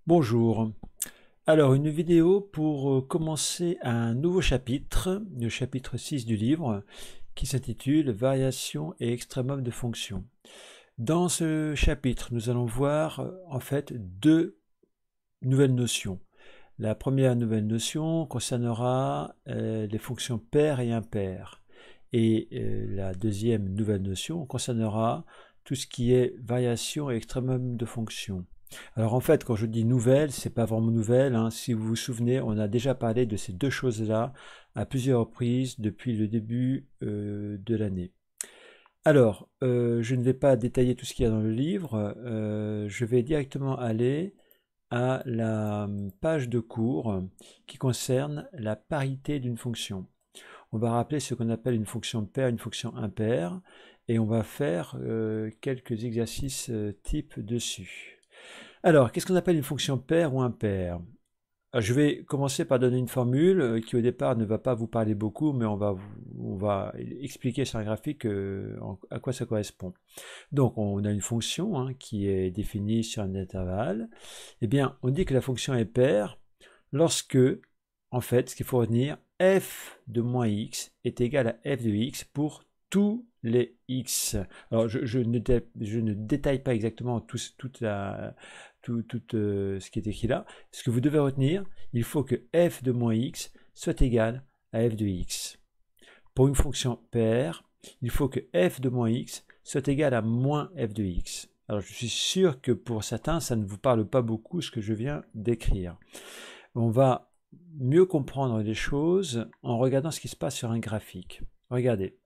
Bonjour. Alors, une vidéo pour commencer un nouveau chapitre, le chapitre 6 du livre, qui s'intitule Variation et extrémum de fonctions. Dans ce chapitre, nous allons voir en fait deux nouvelles notions. La première nouvelle notion concernera les fonctions paires et impaires. Et la deuxième nouvelle notion concernera tout ce qui est variation et extrémum de fonctions. Alors en fait, quand je dis nouvelle, c'est pas vraiment nouvelle, hein. Si vous vous souvenez, on a déjà parlé de ces deux choses-là à plusieurs reprises depuis le début de l'année. Alors, je ne vais pas détailler tout ce qu'il y a dans le livre, je vais directement aller à la page de cours qui concerne la parité d'une fonction. On va rappeler ce qu'on appelle une fonction paire, une fonction impaire, et on va faire quelques exercices types dessus. Alors, qu'est-ce qu'on appelle une fonction paire ou impaire? Je vais commencer par donner une formule qui au départ ne va pas vous parler beaucoup, mais on va expliquer sur un graphique à quoi ça correspond. Donc, on a une fonction qui est définie sur un intervalle. Eh bien, on dit que la fonction est paire lorsque, en fait, ce qu'il faut retenir, f de moins x est égal à f de x pour tous les x. Alors, je ne détaille pas exactement tout ce qui est écrit là. Ce que vous devez retenir, il faut que f de moins x soit égal à f de x. Pour une fonction paire, il faut que f de moins x soit égal à moins f de x. Alors je suis sûr que pour certains, ça ne vous parle pas beaucoup ce que je viens d'écrire. On va mieux comprendre les choses en regardant ce qui se passe sur un graphique. Regardez.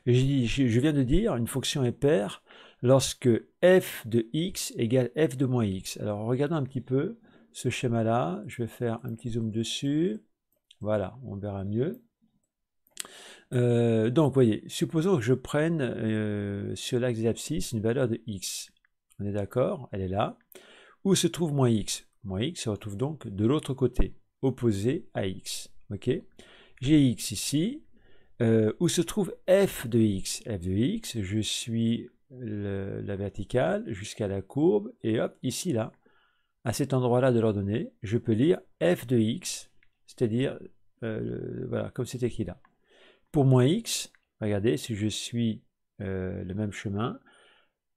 Je viens de dire, une fonction est paire lorsque f de x égale f de moins x. Alors regardons un petit peu ce schéma-là. Je vais faire un petit zoom dessus. Voilà, on verra mieux. Donc, voyez, supposons que je prenne sur l'axe des abscisses une valeur de x. On est d'accord? Elle est là. Où se trouve moins x? Moins x se retrouve donc de l'autre côté, opposé à x. Ok? J'ai x ici. Où se trouve f de x? F de x, je suis la verticale jusqu'à la courbe, et hop, ici, là, à cet endroit-là de l'ordonnée, je peux lire f de x, c'est-à-dire, voilà, comme c'est écrit là. Pour moins x, regardez, si je suis le même chemin,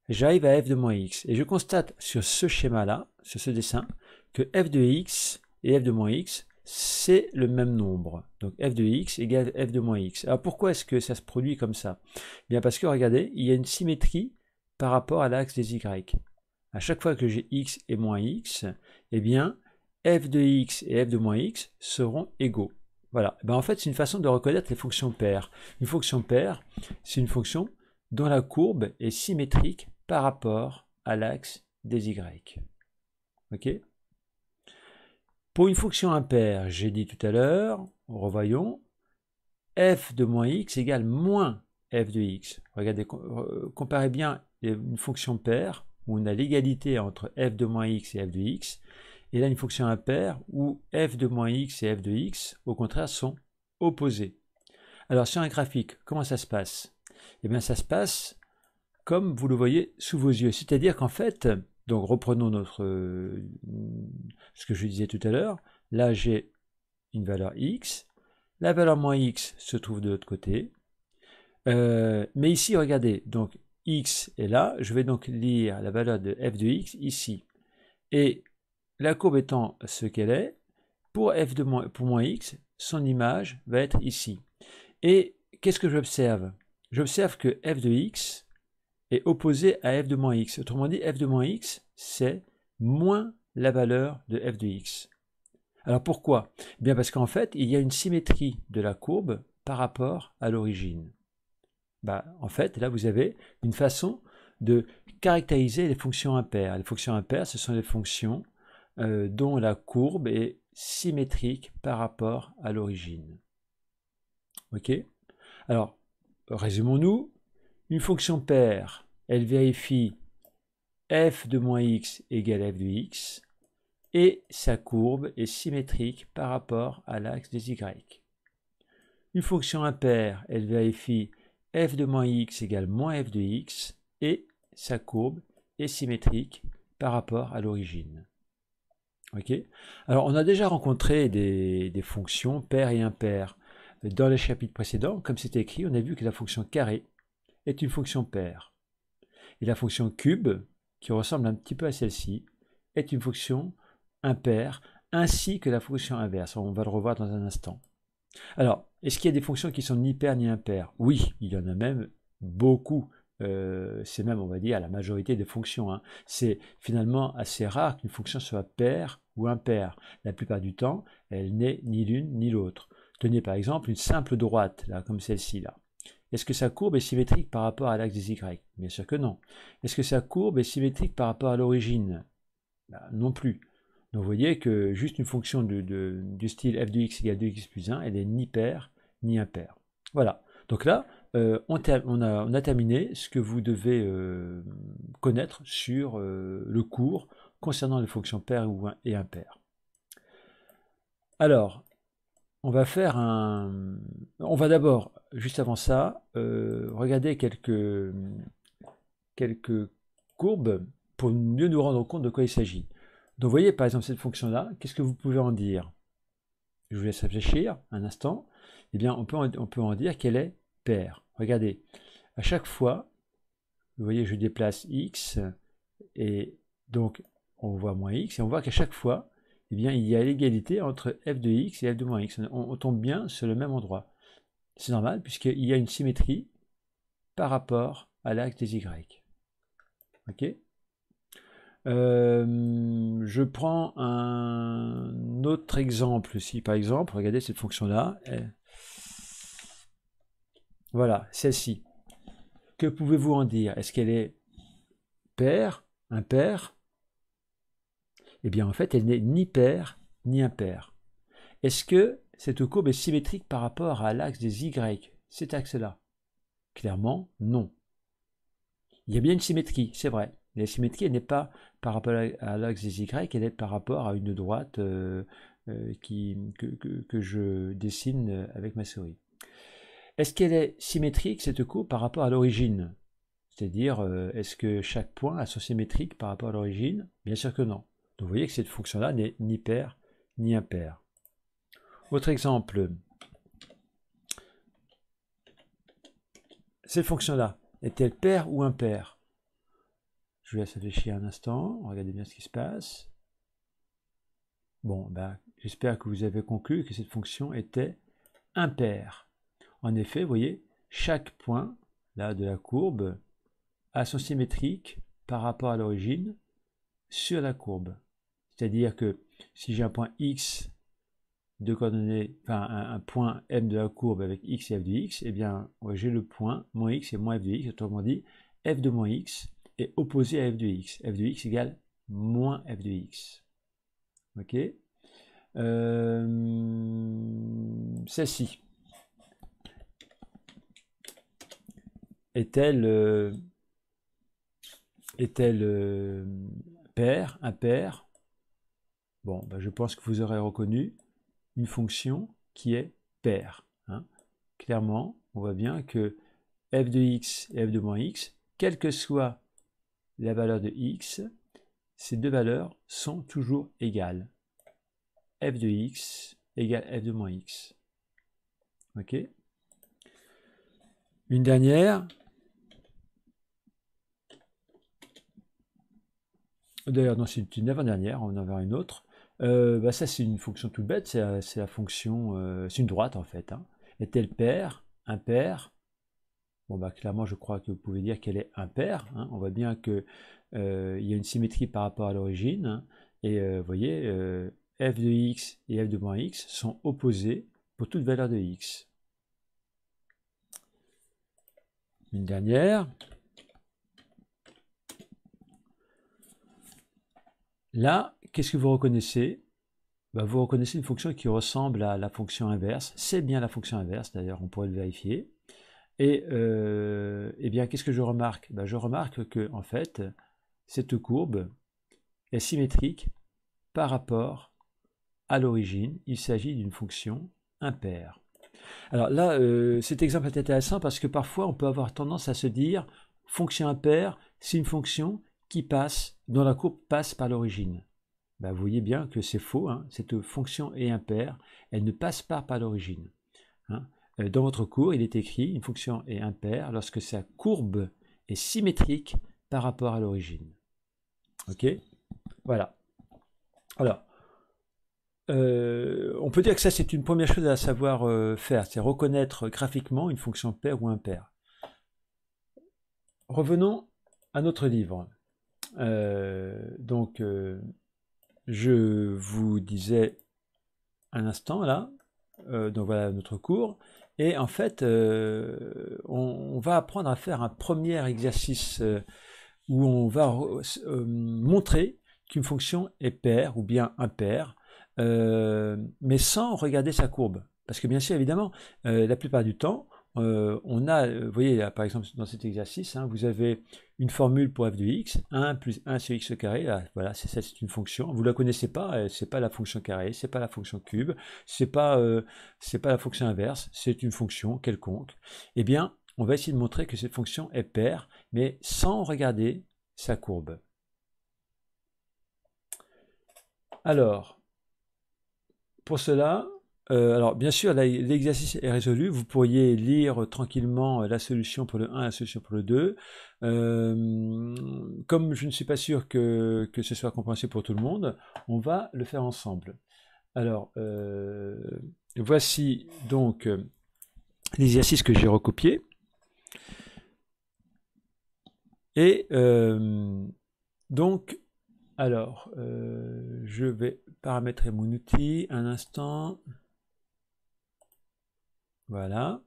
j'arrive à f de moins x. Et je constate sur ce schéma-là, sur ce dessin, que f de x et f de moins x, c'est le même nombre. Donc f de x égale f de moins x. Alors pourquoi est-ce que ça se produit comme ça? Bien parce que, regardez, il y a une symétrie par rapport à l'axe des y. À chaque fois que j'ai x et moins x, eh bien, f de x et f de moins x seront égaux. Voilà. Ben en fait, c'est une façon de reconnaître les fonctions paires. Une fonction paire, c'est une fonction dont la courbe est symétrique par rapport à l'axe des y. Ok? Pour une fonction impaire, j'ai dit tout à l'heure, revoyons, f de moins x égale moins f de x. Regardez, comparez bien une fonction paire où on a l'égalité entre f de moins x et f de x, et là une fonction impaire où f de moins x et f de x, au contraire, sont opposés. Alors sur un graphique, comment ça se passe? Eh bien ça se passe comme vous le voyez sous vos yeux. C'est-à-dire qu'en fait, donc reprenons ce que je disais tout à l'heure, là j'ai une valeur x, la valeur moins x se trouve de l'autre côté, mais ici regardez, donc x est là, je vais donc lire la valeur de f de x ici, et la courbe étant ce qu'elle est, pour moins x, son image va être ici. Et qu'est-ce que j'observe? J'observe que f de x est opposé à f de moins x. Autrement dit, f de moins x, c'est moins la valeur de f de x. Alors pourquoi? Eh bien parce qu'en fait, il y a une symétrie de la courbe par rapport à l'origine. En fait, là, vous avez une façon de caractériser les fonctions impaires. Les fonctions impaires, ce sont les fonctions dont la courbe est symétrique par rapport à l'origine. Ok? Alors, résumons-nous. Une fonction paire, elle vérifie f de moins x égale f de x, et sa courbe est symétrique par rapport à l'axe des y. Une fonction impaire, elle vérifie f de moins x égale moins f de x, et sa courbe est symétrique par rapport à l'origine. Ok. Alors, on a déjà rencontré des fonctions paires et impaires. Dans les chapitres précédents, comme c'est écrit, on a vu que la fonction carré est une fonction paire. Et la fonction cube, qui ressemble un petit peu à celle-ci, est une fonction impaire, ainsi que la fonction inverse. On va le revoir dans un instant. Alors, est-ce qu'il y a des fonctions qui sont ni paires ni impaires? Oui, il y en a même beaucoup. C'est même, on va dire, la majorité des fonctions, hein. C'est finalement assez rare qu'une fonction soit paire ou impaire. La plupart du temps, elle n'est ni l'une ni l'autre. Tenez par exemple une simple droite, là, comme celle-ci, là. Est-ce que sa courbe est symétrique par rapport à l'axe des Y? Bien sûr que non. Est-ce que sa courbe est symétrique par rapport à l'origine? Non plus. Donc vous voyez que juste une fonction du style f de x égale 2x plus 1, elle est ni paire ni impaire. Voilà. Donc là, on a terminé ce que vous devez connaître sur le cours concernant les fonctions paires et impaires. Alors, on va d'abord, juste avant ça, regarder quelques courbes pour mieux nous rendre compte de quoi il s'agit. Donc vous voyez par exemple cette fonction-là, qu'est-ce que vous pouvez en dire? Je vous laisse réfléchir un instant. Eh bien, on peut en dire qu'elle est paire. Regardez, à chaque fois, vous voyez, je déplace x, et donc on voit moins x, et on voit qu'à chaque fois, eh bien, il y a l'égalité entre f de x et f de moins x. On tombe bien sur le même endroit. C'est normal, puisqu'il y a une symétrie par rapport à l'axe des y. Ok? Je prends un autre exemple ici, par exemple, regardez cette fonction-là. Voilà, celle-ci. Que pouvez-vous en dire? Est-ce qu'elle est paire, impaire? Eh bien, en fait, elle n'est ni paire, ni impaire. Est-ce que cette courbe est symétrique par rapport à l'axe des Y, cet axe-là? Clairement, non. Il y a bien une symétrie, c'est vrai. La symétrie, elle n'est pas par rapport à l'axe des Y, elle est par rapport à une droite que je dessine avec ma souris. Est-ce qu'elle est symétrique, cette courbe, par rapport à l'origine? C'est-à-dire, est-ce que chaque point a son symétrique par rapport à l'origine? Bien sûr que non. Donc vous voyez que cette fonction-là n'est ni paire ni impaire. Autre exemple. Cette fonction-là, est-elle paire ou impaire? Je vous laisse réfléchir un instant, regardez bien ce qui se passe. Bon, j'espère que vous avez conclu que cette fonction était impaire. En effet, vous voyez, chaque point là, de la courbe a son symétrique par rapport à l'origine sur la courbe. C'est-à-dire que si j'ai un point x de coordonnées, enfin un point m de la courbe avec x et f de x, eh bien j'ai le point moins x et moins f de x, autrement dit, f de moins x est opposé à f de x. F de x égale moins f de x. Ok. Celle-ci est-elle paire, impaire? Bon, je pense que vous aurez reconnu une fonction qui est paire. Hein. Clairement, on voit bien que f de x et f de moins x, quelle que soit la valeur de x, ces deux valeurs sont toujours égales. F de x égale f de moins x. Ok. Une dernière. D'ailleurs, non, c'est une avant-dernière, on en verra une autre. Ça, c'est une fonction toute bête, c'est la fonction, c'est une droite en fait. Hein. Est-elle paire, impaire? Bon, clairement, je crois que vous pouvez dire qu'elle est impaire. Hein. On voit bien qu'il y a une symétrie par rapport à l'origine. Hein. Et vous voyez, f de x et f de moins x sont opposés pour toute valeur de x. Une dernière. Là, qu'est-ce que vous reconnaissez? Vous reconnaissez une fonction qui ressemble à la fonction inverse. C'est bien la fonction inverse, d'ailleurs, on pourrait le vérifier. Et eh bien, qu'est-ce que je remarque? Je remarque que, en fait, cette courbe est symétrique par rapport à l'origine. Il s'agit d'une fonction impaire. Alors là, cet exemple est intéressant parce que parfois, on peut avoir tendance à se dire fonction impaire, c'est une fonction qui passe, dont la courbe passe par l'origine. Ben, vous voyez bien que c'est faux, hein. Cette fonction est impaire, elle ne passe pas par l'origine. Hein. Dans votre cours, il est écrit une fonction est impaire lorsque sa courbe est symétrique par rapport à l'origine. Ok? Voilà. Alors, on peut dire que ça c'est une première chose à savoir faire, c'est reconnaître graphiquement une fonction paire ou impaire. Revenons à notre livre. Je vous disais un instant là, donc voilà notre cours, et en fait on va apprendre à faire un premier exercice où on va montrer qu'une fonction est paire ou bien impaire, mais sans regarder sa courbe. Parce que bien sûr, évidemment, la plupart du temps, on a, vous voyez, là, par exemple, dans cet exercice, hein, vous avez une formule pour f de x, 1 plus 1 sur x au carré, là, voilà, c'est une fonction, vous ne la connaissez pas, c'est pas la fonction carré, c'est pas la fonction cube, c'est pas la fonction inverse, c'est une fonction quelconque. Eh bien, on va essayer de montrer que cette fonction est paire, mais sans regarder sa courbe. Alors, pour cela, alors bien sûr, l'exercice est résolu. Vous pourriez lire tranquillement la solution pour le 1 et la solution pour le 2. Comme je ne suis pas sûr que ce soit compréhensible pour tout le monde, on va le faire ensemble. Alors, voici donc l'exercice que j'ai recopié. Et donc, alors, je vais paramétrer mon outil un instant. Voilà.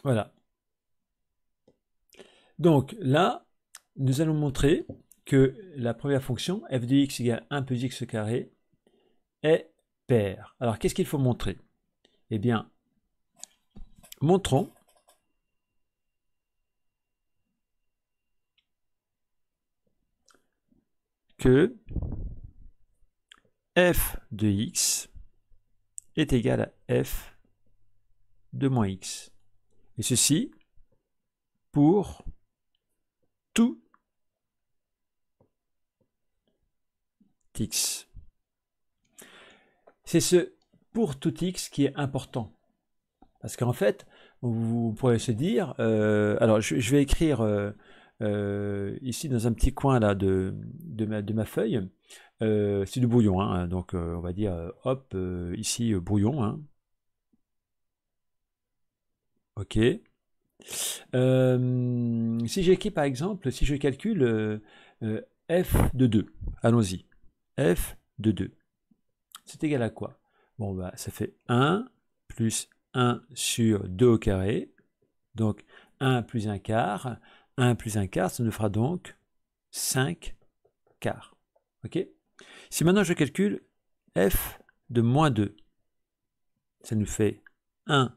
Voilà. Donc là, nous allons montrer que la première fonction, f de x égale 1 plus x au carré, est paire. Alors, qu'est-ce qu'il faut montrer? Eh bien, montrons que f de x est égal à f de moins x. Et ceci pour tout x. C'est ce pour tout x qui est important. Parce qu'en fait, vous pourrez se dire, alors je vais écrire ici dans un petit coin là de ma feuille, c'est du brouillon, hein, donc on va dire, hop, ici brouillon, hein. Ok. Si j'écris par exemple, si je calcule f de 2, allons-y, f de 2, c'est égal à quoi? Bon, bah, ça fait 1 plus 1 sur 2 au carré, donc 1 plus 1 quart, 1 plus 1 quart, ça nous fera donc 5 quarts. Ok? Si maintenant je calcule f de moins 2, ça nous fait 1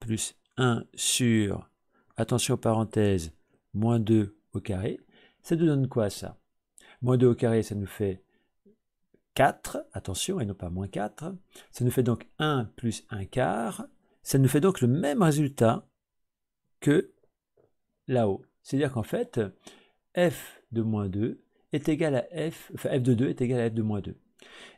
plus 1 sur, attention parenthèse, moins 2 au carré. Ça nous donne quoi ça? Moins 2 au carré, ça nous fait 4, attention, et non pas moins 4. Ça nous fait donc 1 plus 1 quart. Ça nous fait donc le même résultat que là-haut. C'est-à-dire qu'en fait, f de moins 2 est égal à f de 2 est égal à f de moins 2.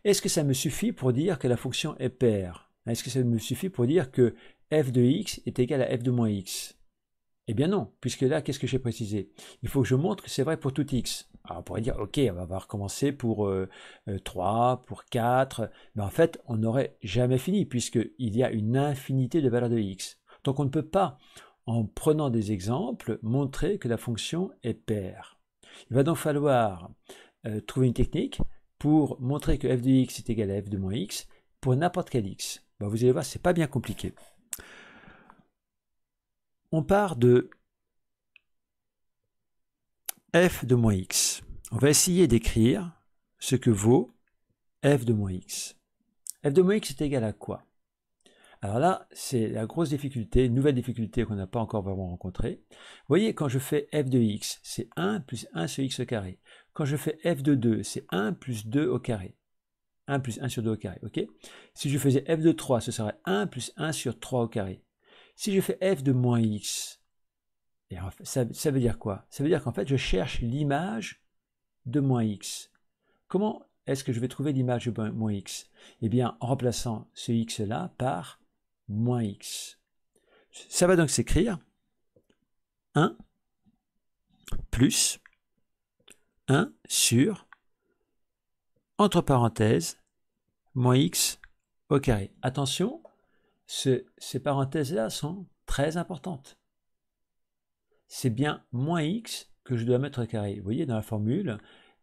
Est-ce que ça me suffit pour dire que la fonction est paire? Est-ce que ça me suffit pour dire que f de x est égal à f de moins x? Eh bien non, puisque là, qu'est-ce que j'ai précisé? Il faut que je montre que c'est vrai pour tout x. Alors on pourrait dire, ok, on va recommencer pour 3, pour 4, mais en fait, on n'aurait jamais fini, puisqu'il y a une infinité de valeurs de x. Donc on ne peut pas, en prenant des exemples, montrer que la fonction est paire. Il va donc falloir trouver une technique pour montrer que f de x est égal à f de moins x pour n'importe quel x. Ben, vous allez voir, c'est pas bien compliqué. On part de f de moins x. On va essayer d'écrire ce que vaut f de moins x. f de moins x est égal à quoi? Alors là, c'est la grosse difficulté, une nouvelle difficulté qu'on n'a pas encore vraiment rencontrée. Vous voyez, quand je fais f de x, c'est 1 plus 1 sur x au carré. Quand je fais f de 2, c'est 1 plus 2 au carré. 1 plus 1 sur 2 au carré, ok? Si je faisais f de 3, ce serait 1 plus 1 sur 3 au carré. Si je fais f de moins x, ça veut dire quoi? Ça veut dire qu'en fait, je cherche l'image de moins x. Comment est-ce que je vais trouver l'image de moins x? Eh bien, en remplaçant ce x-là par moins x. Ça va donc s'écrire 1 plus 1 sur, entre parenthèses, moins x au carré. Attention, ces parenthèses-là sont très importantes. C'est bien moins x que je dois mettre au carré. Vous voyez, dans la formule,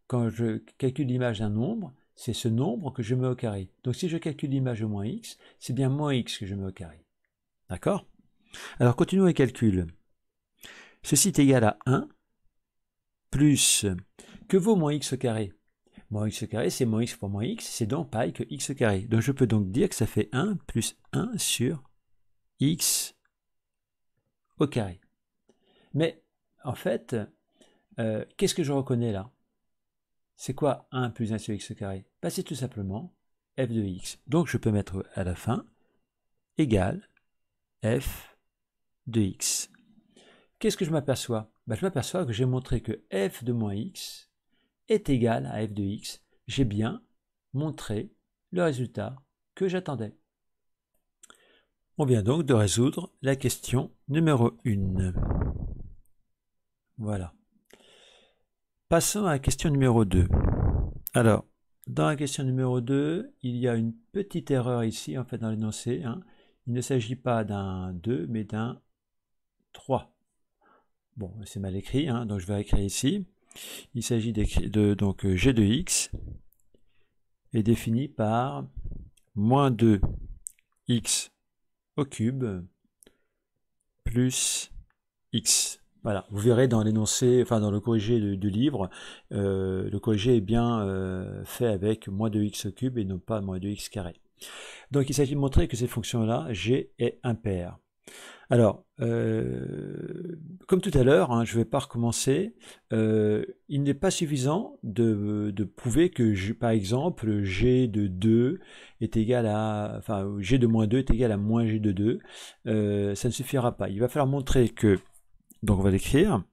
quand je calcule l'image d'un nombre, c'est ce nombre que je mets au carré. Donc si je calcule l'image de moins x, c'est bien moins x que je mets au carré. D'accord? Alors continuons les calculs. Ceci est égal à 1 plus, que vaut moins x au carré? Moins x au carré, c'est moins x fois moins x, c'est donc pareil que x au carré. Donc je peux donc dire que ça fait 1 plus 1 sur x au carré. Mais en fait, qu'est-ce que je reconnais là? C'est quoi 1 plus 1 sur x au carré? Ben, c'est tout simplement f de x. Donc je peux mettre à la fin égale f de x. Qu'est-ce que je m'aperçois? Ben, je m'aperçois que j'ai montré que f de moins x est égal à f de x. J'ai bien montré le résultat que j'attendais. On vient donc de résoudre la question numéro 1. Voilà. Passons à la question numéro 2. Alors, dans la question numéro 2, il y a une petite erreur ici, en fait, dans l'énoncé. Hein. Il ne s'agit pas d'un 2, mais d'un 3. Bon, c'est mal écrit, hein, donc je vais écrire ici. Il s'agit de donc g de x est défini par moins 2x au cube plus x. Voilà, vous verrez dans l'énoncé, enfin dans le corrigé du livre, le corrigé est bien fait avec moins 2x au cube et non pas moins 2x carré. Donc il s'agit de montrer que cette fonction-là, g, est impaire. Alors, comme tout à l'heure, hein, je ne vais pas recommencer, il n'est pas suffisant de prouver que, par exemple, g de 2 est égal à, enfin, g de moins 2 est égal à moins g de 2, ça ne suffira pas. Il va falloir montrer que, donc on va l'écrire,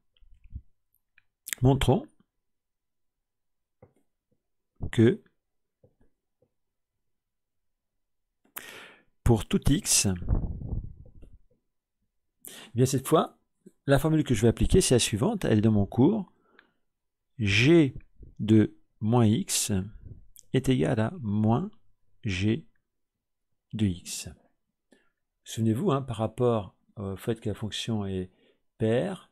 montrons que pour tout x, eh bien cette fois, la formule que je vais appliquer, c'est la suivante, elle est dans mon cours. G de moins x est égal à moins g de x. Souvenez-vous, hein, par rapport au fait que la fonction est paire,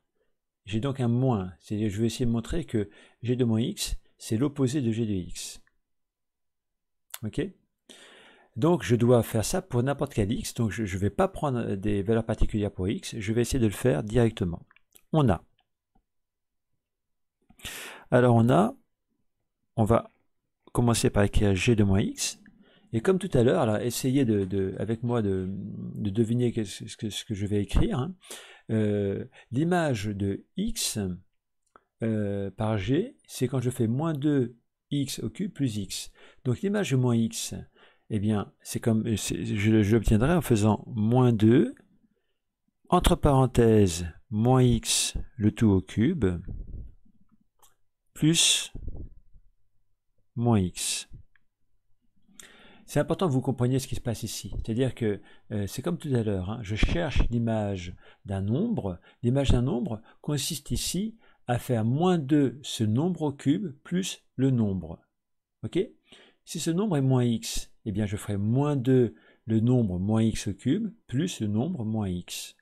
j'ai donc un moins. C'est-à-dire je vais essayer de montrer que g de moins x, c'est l'opposé de g de x. Ok? Donc je dois faire ça pour n'importe quel x, donc je ne vais pas prendre des valeurs particulières pour x, je vais essayer de le faire directement. On a. Alors on va commencer par écrire g de moins x, et comme tout à l'heure, alors essayez avec moi de deviner ce que je vais écrire. Hein. L'image de x par g, c'est quand je fais moins 2x au cube plus x. Donc l'image de moins x, eh bien, c'est comme je l'obtiendrai en faisant moins 2, entre parenthèses, moins x, le tout au cube, plus moins x. C'est important que vous compreniez ce qui se passe ici. C'est-à-dire que c'est comme tout à l'heure, hein, je cherche l'image d'un nombre. L'image d'un nombre consiste ici à faire moins 2 ce nombre au cube plus le nombre. Ok? Si ce nombre est moins x, eh bien je ferai moins 2 le nombre moins x au cube plus le nombre moins x.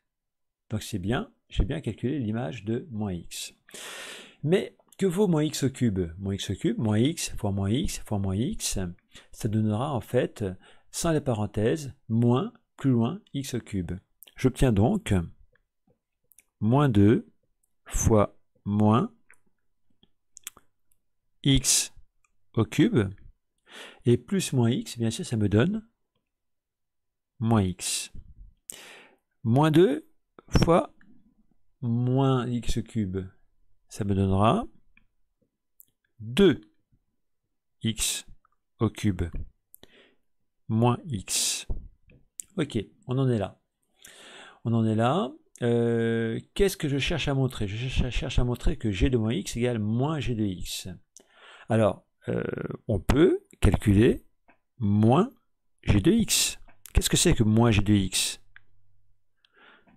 Donc c'est bien, j'ai bien calculé l'image de moins x. Mais que vaut moins x au cube? Moins x au cube, moins x fois moins x fois moins x, ça donnera en fait, sans les parenthèses, moins, plus loin, x au cube. J'obtiens donc moins 2 fois moins x au cube, et plus moins x, bien sûr, ça me donne moins x. Moins 2 fois moins x au cube, ça me donnera 2x au cube moins x. Ok, on en est là. On en est là. Qu'est-ce que je cherche à montrer? Je cherche à montrer que g de moins x égale moins g de x. Alors, on peut calculer moins g de x. Qu'est-ce que c'est que moins g de x?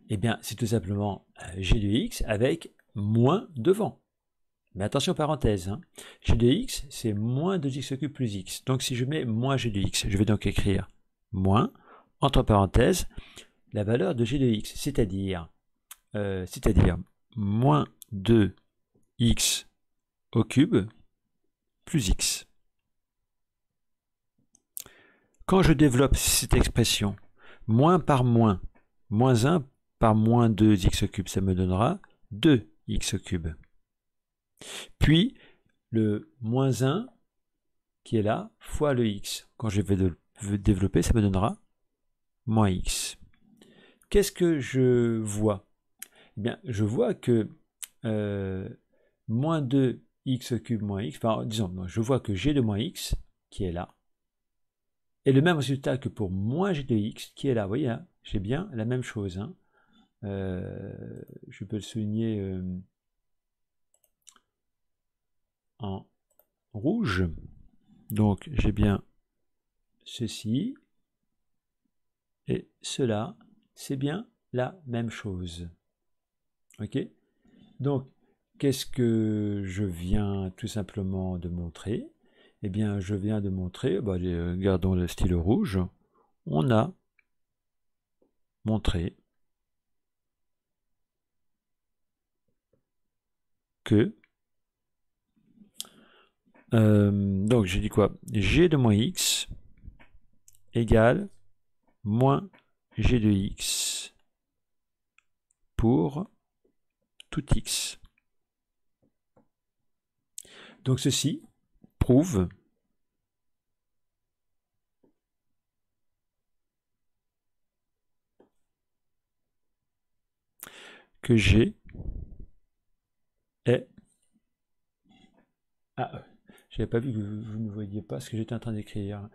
Eh bien, c'est tout simplement g de x avec moins devant. Mais attention, parenthèse, hein. G de x, c'est moins 2x³ plus x. Donc, si je mets moins g de x, je vais donc écrire moins, entre parenthèses, la valeur de g de x, c'est-à-dire moins 2x au cube plus x. Quand je développe cette expression, moins par moins 1 par moins 2x³, ça me donnera 2x³. Puis, le moins 1 qui est là, fois le x. Quand je vais le développer, ça me donnera moins x. Qu'est-ce que je vois? Eh bien, je vois que moins 2x³ moins x, enfin, disons, je vois que g de moins x, qui est là, est le même résultat que pour moins g de x, qui est là. Vous voyez, hein, j'ai bien la même chose. Hein. Je peux le souligner en rouge. Donc, j'ai bien ceci et cela. C'est bien la même chose. Ok? Donc, qu'est-ce que je viens tout simplement de montrer? Eh bien, je viens de montrer, gardons le stylo rouge, on a montré que, donc j'ai dit quoi? G de moins x égale moins g de x pour tout x. Donc ceci prouve que G est... Ah, je n'avais pas vu que vous ne voyiez pas ce que j'étais en train d'écrire.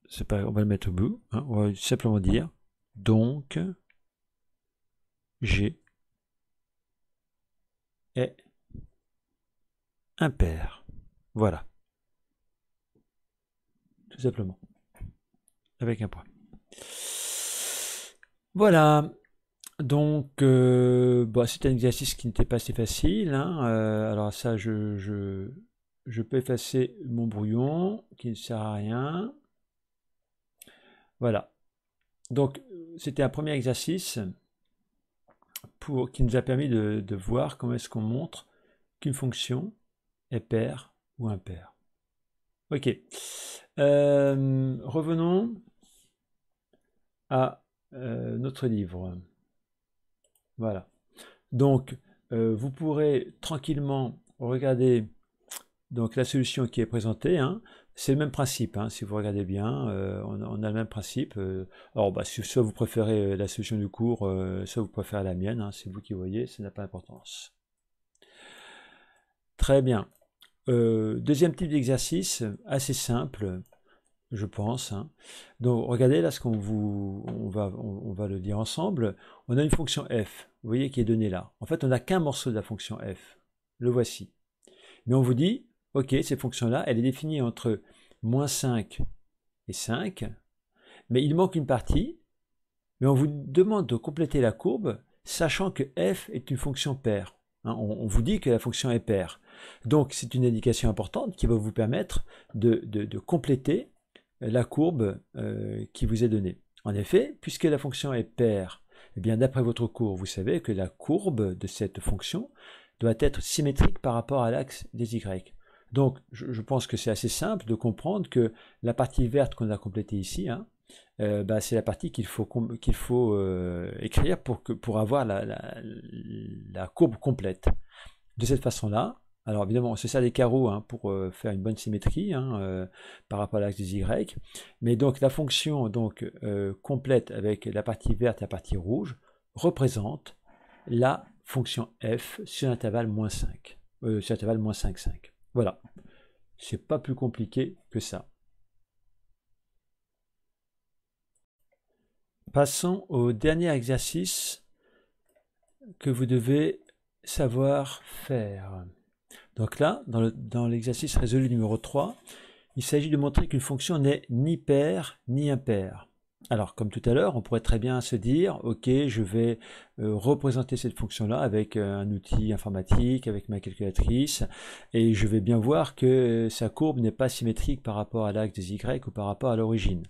C'est pas, on va le mettre au bout. Hein, on va simplement dire donc G est impair. Voilà. Tout simplement. Avec un point. Voilà. Donc, c'est un exercice qui n'était pas si facile. Hein. Alors ça, je peux effacer mon brouillon qui ne sert à rien. Voilà. Donc, c'était un premier exercice qui nous a permis de voir comment est-ce qu'on montre qu'une fonction est paire ou impaire. Ok. Revenons à notre livre. Voilà. Donc, vous pourrez tranquillement regarder donc, la solution qui est présentée. Hein. C'est le même principe, hein, si vous regardez bien, on a le même principe. Alors, soit vous préférez la solution du cours, soit vous préférez la mienne, hein, c'est vous qui voyez, ça n'a pas d'importance. Très bien. Deuxième type d'exercice, assez simple, je pense. Hein. Donc, regardez là ce on va le dire ensemble. On a une fonction f, vous voyez, qui est donnée là. En fait, on n'a qu'un morceau de la fonction f. Le voici. Mais on vous dit, ok, cette fonction-là, elle est définie entre moins 5 et 5, mais il manque une partie, mais on vous demande de compléter la courbe, sachant que f est une fonction paire. Hein, on vous dit que la fonction est paire. Donc, c'est une indication importante qui va vous permettre de compléter la courbe qui vous est donnée. En effet, puisque la fonction est paire, eh bien, d'après votre cours, vous savez que la courbe de cette fonction doit être symétrique par rapport à l'axe des y. Donc, je pense que c'est assez simple de comprendre que la partie verte qu'on a complétée ici, hein, c'est la partie qu'il faut écrire pour avoir la courbe complète. De cette façon-là, alors évidemment, on se sert des carreaux hein, pour faire une bonne symétrie hein, par rapport à l'axe des y. Mais donc la fonction donc, complète avec la partie verte et la partie rouge représente la fonction f sur l'intervalle moins 5. Sur l'intervalle moins 5, 5. Voilà. C'est pas plus compliqué que ça. Passons au dernier exercice que vous devez savoir faire. Donc là, dans l'exercice résolu numéro 3, il s'agit de montrer qu'une fonction n'est ni paire ni impaire. Alors, comme tout à l'heure, on pourrait très bien se dire, ok, je vais représenter cette fonction-là avec un outil informatique, avec ma calculatrice, et je vais bien voir que sa courbe n'est pas symétrique par rapport à l'axe des Y ou par rapport à l'origine.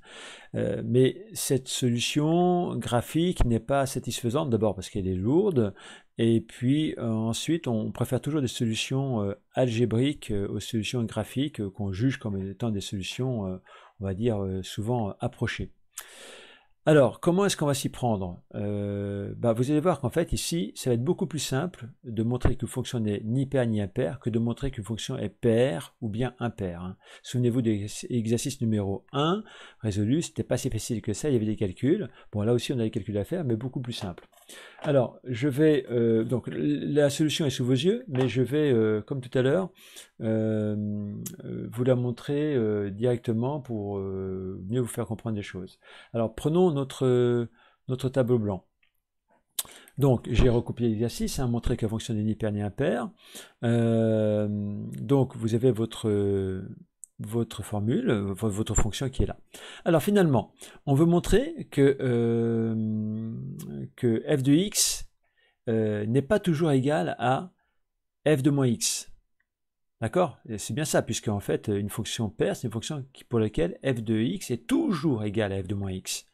Mais cette solution graphique n'est pas satisfaisante, d'abord parce qu'elle est lourde, et puis ensuite on préfère toujours des solutions algébriques aux solutions graphiques qu'on juge comme étant des solutions, on va dire, souvent approchées. Alors, comment est-ce qu'on va s'y prendre? Vous allez voir qu'en fait, ici, ça va être beaucoup plus simple de montrer qu'une fonction n'est ni paire ni impaire que de montrer qu'une fonction est paire ou bien impaire. Hein. Souvenez-vous de l'exercice numéro 1, résolu, c'était pas si facile que ça, il y avait des calculs. Bon, là aussi, on a des calculs à faire, mais beaucoup plus simple. Alors, je vais, donc la solution est sous vos yeux, mais je vais, comme tout à l'heure, vous la montrer directement pour mieux vous faire comprendre des choses. Alors, prenons notre tableau blanc. Donc, j'ai recopié l'exercice, hein, montré que la fonction n'est ni paire ni impaire. Donc, vous avez votre formule, votre fonction qui est là. Alors finalement, on veut montrer que f de x n'est pas toujours égal à f de moins x. D'accord? C'est bien ça, puisque en fait, une fonction paire, c'est une fonction pour laquelle f de x est toujours égal à f de moins x.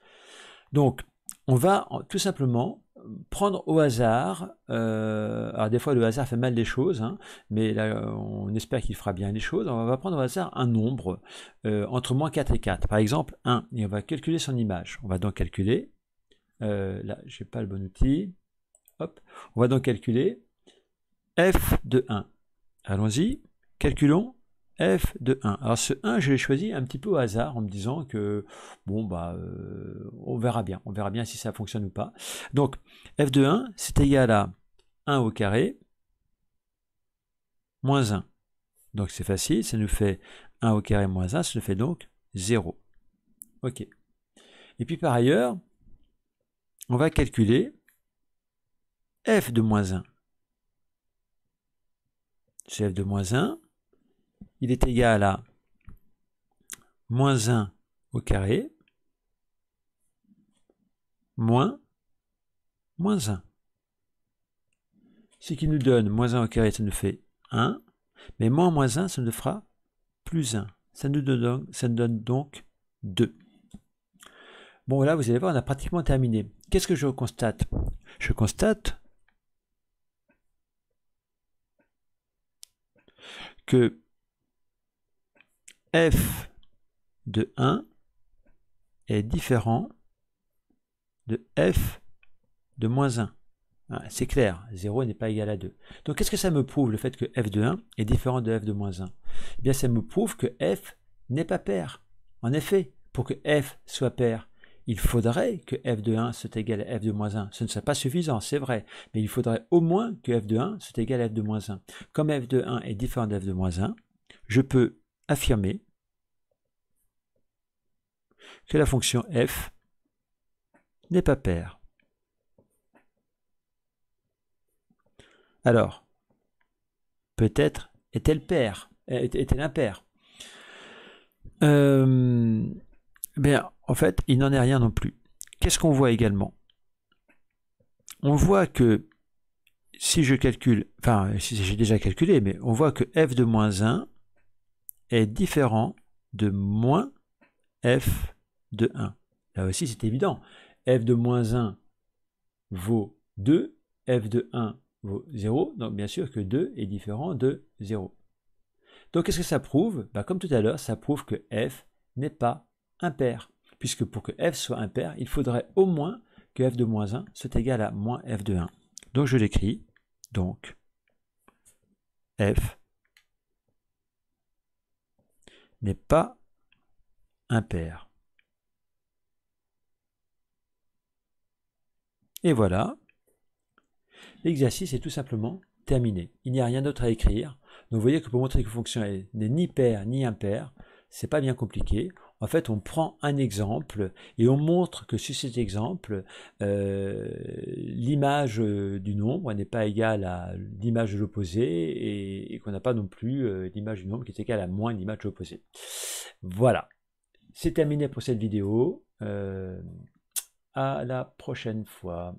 Donc, on va tout simplement prendre au hasard, alors des fois le hasard fait mal les choses, hein, mais là on espère qu'il fera bien les choses, on va prendre au hasard un nombre entre moins 4 et 4, par exemple 1, et on va calculer son image. On va donc calculer, là je n'ai pas le bon outil, hop, on va donc calculer f de 1. Allons-y, calculons f de 1. Alors ce 1, je l'ai choisi un petit peu au hasard en me disant que, bon, on verra bien si ça fonctionne ou pas. Donc, f de 1, c'est égal à 1 au carré moins 1. Donc c'est facile, ça nous fait 1 au carré moins 1, ça nous fait donc 0. Ok. Et puis par ailleurs, on va calculer f de moins 1. C'est f de moins 1. Il est égal à moins 1 au carré moins 1. Ce qui nous donne moins 1 au carré, ça nous fait 1, mais moins 1, ça nous fera plus 1. Ça nous donne donc 2. Bon, là, vous allez voir, on a pratiquement terminé. Qu'est-ce que je constate? Je constate que f de 1 est différent de f de moins 1. C'est clair, 0 n'est pas égal à 2. Donc qu'est-ce que ça me prouve, le fait que f de 1 est différent de f de moins 1? Eh bien ça me prouve que f n'est pas pair. En effet, pour que f soit pair, il faudrait que f de 1 soit égal à f de moins 1. Ce ne serait pas suffisant, c'est vrai, mais il faudrait au moins que f de 1 soit égal à f de moins 1. Comme f de 1 est différent de f de moins 1, je peux affirmer que la fonction f n'est pas paire. Alors, peut-être est-elle paire, est-elle impaire? Bien, en fait, il n'en est rien non plus. Qu'est-ce qu'on voit également? On voit que si je calcule, enfin, si j'ai déjà calculé, mais on voit que f de moins 1 est différent de moins f de 1. Là aussi, c'est évident. F de moins 1 vaut 2, f de 1 vaut 0, donc bien sûr que 2 est différent de 0. Donc qu'est-ce que ça prouve? Comme tout à l'heure, ça prouve que f n'est pas impair, puisque pour que f soit impair, il faudrait au moins que f de moins 1 soit égal à moins f de 1. Donc je l'écris, donc f n'est pas impair. Et voilà, l'exercice est tout simplement terminé. Il n'y a rien d'autre à écrire. Donc vous voyez que pour montrer qu'une fonction n'est ni paire ni impaire, c'est pas bien compliqué. En fait, on prend un exemple et on montre que sur cet exemple, l'image du nombre n'est pas égale à l'image de l'opposé et qu'on n'a pas non plus l'image du nombre qui est égale à moins l'image de l'opposé. Voilà, c'est terminé pour cette vidéo. À la prochaine fois.